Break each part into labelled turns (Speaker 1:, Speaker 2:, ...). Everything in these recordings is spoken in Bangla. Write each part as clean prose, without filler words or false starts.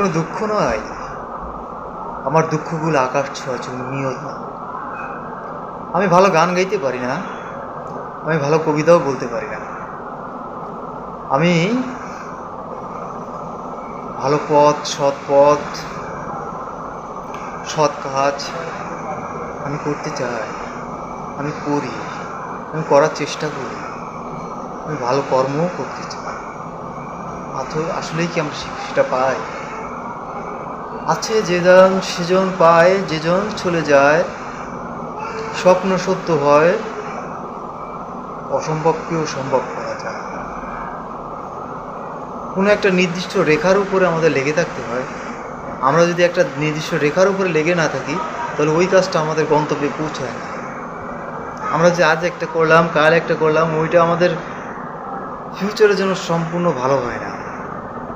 Speaker 1: কোনো দুঃখ নয়, আমার দুঃখগুলো আকাশ ছোঁয়া চুম্বিও না। আমি ভালো গান গাইতে পারি না, আমি ভালো কবিতাও বলতে পারি না, আমি ভালো পথ, সৎ পথ, সৎ কাজ আমি করতে চাই, আমি করি, আমি করার চেষ্টা করি, আমি ভালো কর্মও করতে চাই। আসলেই কি আমরা সেটা পাই? আছে যেজন সেজন পায়, যেজন চলে যায়, স্বপ্ন সত্য হয়, অসম্ভবকেও সম্ভব করা যায়। কোনো একটা নির্দিষ্ট রেখার উপরে আমাদের লেগে থাকতে হয়। আমরা যদি একটা নির্দিষ্ট রেখার উপরে লেগে না থাকি, তাহলে ওই কাজটা আমাদের গন্তব্যে পৌঁছায় না। আমরা যে আজ একটা করলাম, কাল একটা করলাম, ওইটা আমাদের ফিউচারের জন্য সম্পূর্ণ ভালো হয় না।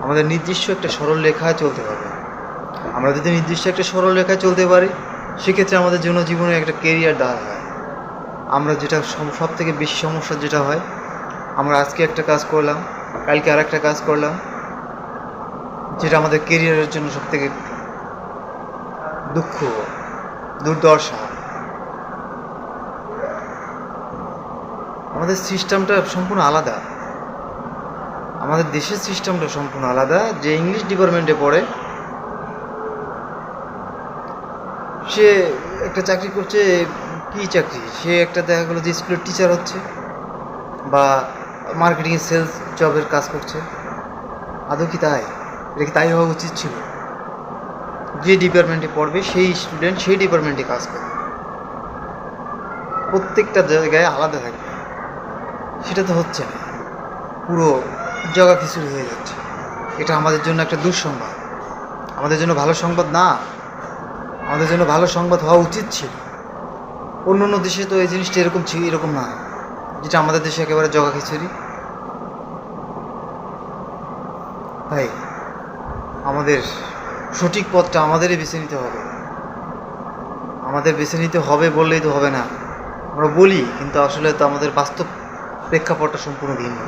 Speaker 1: আমাদের নির্দিষ্ট একটা সরল রেখায় চলতে হবে। আমরা যদি নির্দিষ্ট একটা সরল রেখায় চলতে পারি, সেক্ষেত্রে আমাদের জন্য জীবনে একটা কেরিয়ার দাঁড় হয়। আমরা যেটা সব থেকে বেশি সমস্যা যেটা হয়, আমরা আজকে একটা কাজ করলাম, কালকে আর একটা কাজ করলাম, যেটা আমাদের কেরিয়ারের জন্য সব থেকে দুঃখ, দুর্দশা। আমাদের সিস্টেমটা সম্পূর্ণ আলাদা, আমাদের দেশের সিস্টেমটা সম্পূর্ণ আলাদা। যে ইংলিশ ডিপার্টমেন্টে পড়ে, সে একটা চাকরি করছে, কী চাকরি, সে একটা দেখা গেলো যে স্কুলের টিচার হচ্ছে বা মার্কেটিংয়ে সেলস জবের কাজ করছে। আদৌ কি তাই? এটা কি তাই হওয়া উচিত ছিল? যে ডিপার্টমেন্টে পড়বে সেই স্টুডেন্ট সেই ডিপার্টমেন্টে কাজ করবে, প্রত্যেকটা জায়গায় আলাদা থাকবে। সেটা তো হচ্ছে না, পুরো জগা খিচুড়ি হয়ে যাচ্ছে। এটা আমাদের জন্য একটা দুঃসংবাদ, আমাদের জন্য ভালো সংবাদ না। আমাদের জন্য ভালো সংবাদ হওয়া উচিত ছিল। অন্য অন্য দেশে তো এই জিনিসটা এরকম না, যেটা আমাদের দেশে একেবারে জগা খিচুড়ি। তাই আমাদের সঠিক পথটা আমাদেরই বেছে নিতে হবে। আমাদের বেছে নিতে হবে বললেই তো হবে না। আমরা বলি, কিন্তু আসলে তো আমাদের বাস্তব প্রেক্ষাপটটা সম্পূর্ণ ভিন্ন।